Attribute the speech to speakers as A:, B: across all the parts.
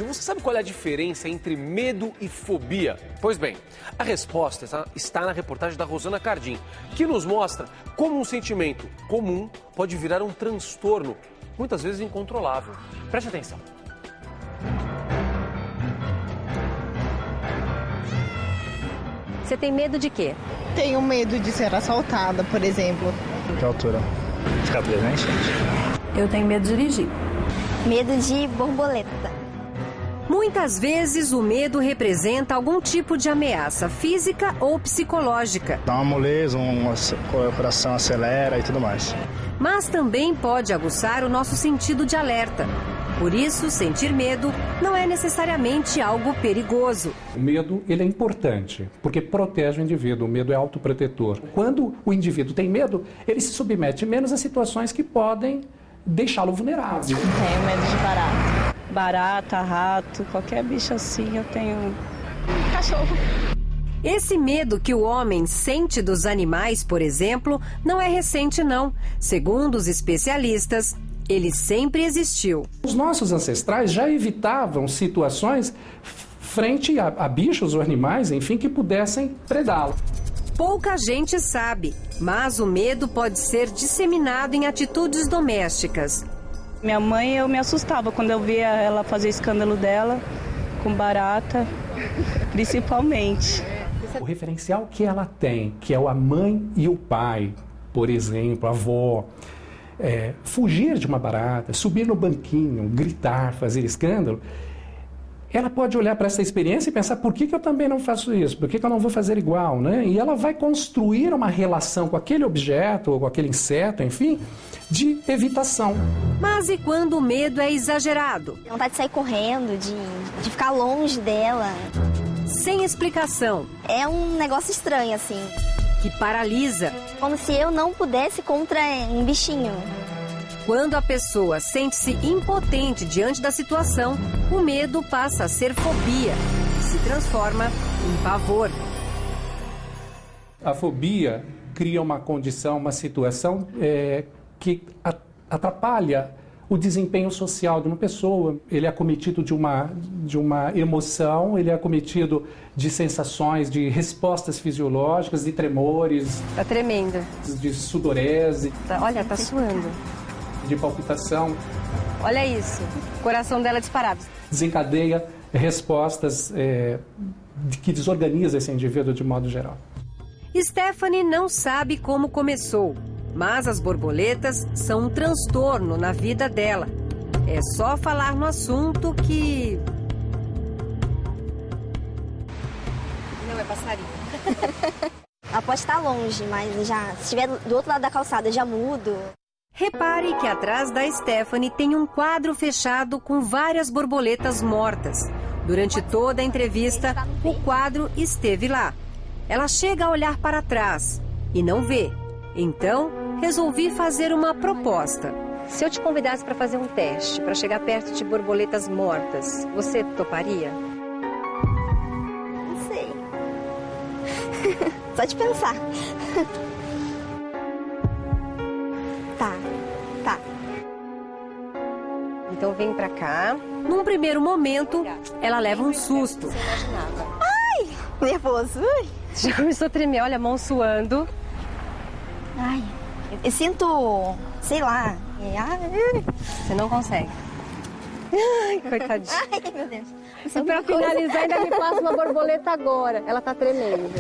A: E você sabe qual é a diferença entre medo e fobia? Pois bem, a resposta está na reportagem da Rosana Cardim, que nos mostra como um sentimento comum pode virar um transtorno, muitas vezes incontrolável. Preste atenção.
B: Você tem medo de quê?
C: Tenho medo de ser assaltada, por exemplo.
D: Que altura? Ficar preso na enchente.
E: Eu tenho medo de dirigir.
F: Medo de borboleta.
B: Muitas vezes o medo representa algum tipo de ameaça física ou psicológica.
D: Dá uma moleza, o coração acelera e tudo mais.
B: Mas também pode aguçar o nosso sentido de alerta. Por isso, sentir medo não é necessariamente algo perigoso.
G: O medo, ele é importante, porque protege o indivíduo. O medo é autoprotetor. Quando o indivíduo tem medo, ele se submete menos a situações que podem deixá-lo vulnerável.
C: Tenho medo de barata.
E: Barata, rato, qualquer bicho assim, eu tenho.
C: Cachorro.
B: Esse medo que o homem sente dos animais, por exemplo, não é recente não. Segundo os especialistas, ele sempre existiu.
G: Os nossos ancestrais já evitavam situações frente a bichos ou animais, enfim, que pudessem predá-lo.
B: Pouca gente sabe, mas o medo pode ser disseminado em atitudes domésticas.
E: Minha mãe, eu me assustava quando eu via ela fazer escândalo dela com barata, principalmente.
G: O referencial que ela tem, que é a mãe e o pai, por exemplo, a avó, fugir de uma barata, subir no banquinho, gritar, fazer escândalo, ela pode olhar para essa experiência e pensar, por que eu também não faço isso? Por que eu não vou fazer igual? Né? E ela vai construir uma relação com aquele objeto ou com aquele inseto, enfim, de evitação.
B: Mas e quando o medo é exagerado?
F: Vontade de sair correndo, de ficar longe dela.
B: Sem explicação.
F: É um negócio estranho, assim.
B: Que paralisa.
F: Como se eu não pudesse contra um bichinho.
B: Quando a pessoa sente-se impotente diante da situação, o medo passa a ser fobia e se transforma em pavor.
G: A fobia cria uma condição, uma situação que atrapalha o desempenho social de uma pessoa. Ele é acometido de uma emoção, ele é acometido de sensações, de respostas fisiológicas, de tremores.
B: Tá tremenda.
G: De sudorese.
B: Olha, tá suando.
G: De palpitação.
B: Olha isso, o coração dela disparado.
G: Desencadeia respostas que desorganiza esse indivíduo de modo geral.
B: Stephanie não sabe como começou, mas as borboletas são um transtorno na vida dela. É só falar no assunto que... Não é passarinho.
F: Ela pode estar longe, mas se estiver do outro lado da calçada, eu já mudo.
B: Repare que atrás da Stephanie tem um quadro fechado com várias borboletas mortas. Durante toda a entrevista, o quadro esteve lá. Ela chega a olhar para trás e não vê. Então, resolvi fazer uma proposta. Se eu te convidasse para fazer um teste, para chegar perto de borboletas mortas, você toparia?
F: Não sei. Só de pensar. Tá.
B: Então vem pra cá. Num primeiro momento, ela leva um susto.
F: Ai, nervoso.
B: Já começou a tremer, olha a mão suando.
F: Ai, eu sinto, sei lá.
B: Você não consegue. Ai, coitadinha.
F: Ai, meu Deus.
B: E pra finalizar, ainda me passa uma borboleta agora. Ela tá tremendo.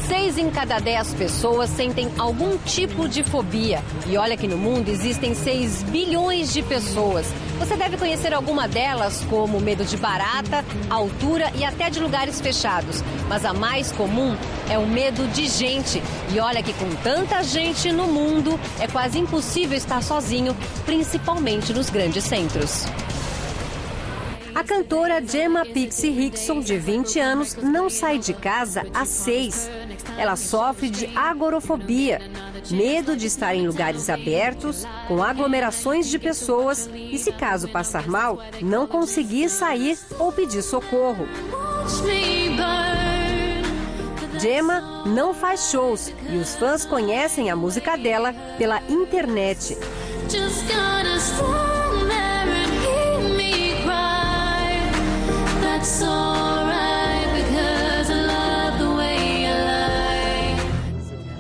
B: 6 em cada 10 pessoas sentem algum tipo de fobia. E olha que no mundo existem 6 bilhões de pessoas. Você deve conhecer alguma delas, como medo de barata, altura e até de lugares fechados. Mas a mais comum é o medo de gente. E olha que com tanta gente no mundo, é quase impossível estar sozinho, principalmente nos grandes centros. A cantora Gemma Pixie Hickson, de 20 anos, não sai de casa há 6. Ela sofre de agorafobia, medo de estar em lugares abertos, com aglomerações de pessoas e, se caso passar mal, não conseguir sair ou pedir socorro. Gemma não faz shows e os fãs conhecem a música dela pela internet.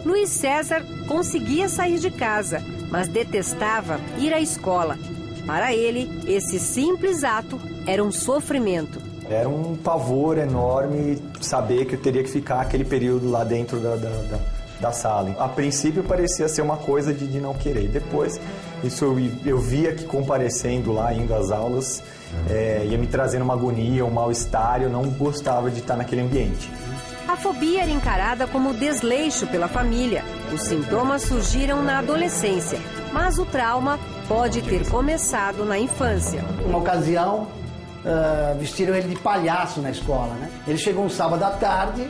B: Luiz César conseguia sair de casa, mas detestava ir à escola. Para ele, esse simples ato era um sofrimento.
H: Era um pavor enorme saber que eu teria que ficar aquele período lá dentro da sala. A princípio parecia ser uma coisa de não querer. Depois, isso eu via que comparecendo lá, indo às aulas, ia me trazendo uma agonia, um mal-estar, eu não gostava de estar naquele ambiente.
B: A fobia era encarada como desleixo pela família. Os sintomas surgiram na adolescência, mas o trauma pode ter começado na infância.
I: Uma ocasião, vestiram ele de palhaço na escola, né? Ele chegou um sábado à tarde,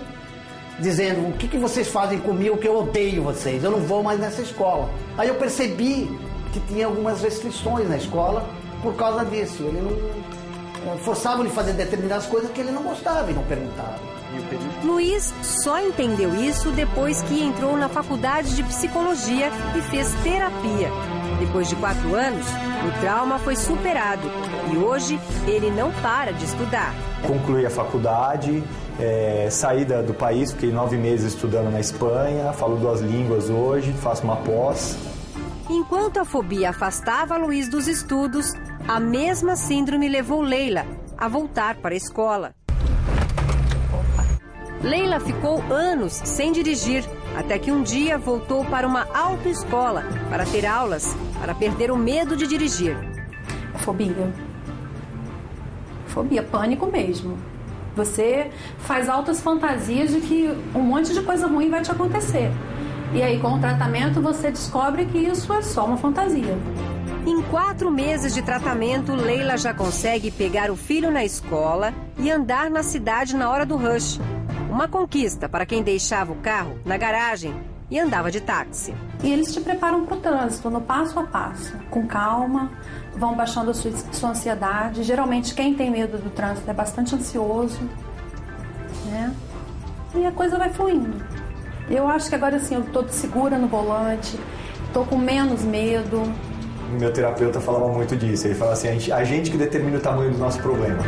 I: dizendo: o que vocês fazem comigo que eu odeio vocês, eu não vou mais nessa escola. Aí eu percebi que tinha algumas restrições na escola por causa disso. Ele não forçava ele a fazer determinadas coisas que ele não gostava e não perguntava.
B: Luiz só entendeu isso depois que entrou na faculdade de psicologia e fez terapia. Depois de 4 anos, o trauma foi superado e hoje ele não para de estudar.
H: Concluí a faculdade, saí do país, fiquei 9 meses estudando na Espanha, falo 2 línguas hoje, faço uma pós.
B: Enquanto a fobia afastava Luiz dos estudos, a mesma síndrome levou Leila a voltar para a escola. Leila ficou anos sem dirigir, até que um dia voltou para uma autoescola para ter aulas, para perder o medo de dirigir.
J: Fobia. Fobia, pânico mesmo. Você faz altas fantasias de que um monte de coisa ruim vai te acontecer. E aí, com o tratamento, você descobre que isso é só uma fantasia.
B: Em 4 meses de tratamento, Leila já consegue pegar o filho na escola e andar na cidade na hora do rush. Uma conquista para quem deixava o carro na garagem e andava de táxi.
J: E eles te preparam para o trânsito, no passo a passo, com calma, vão baixando a sua ansiedade. Geralmente quem tem medo do trânsito é bastante ansioso, né? E a coisa vai fluindo. Eu acho que agora assim, eu estou segura no volante, estou com menos medo.
H: Meu terapeuta falava muito disso, ele falava assim, a gente que determina o tamanho do nosso problema.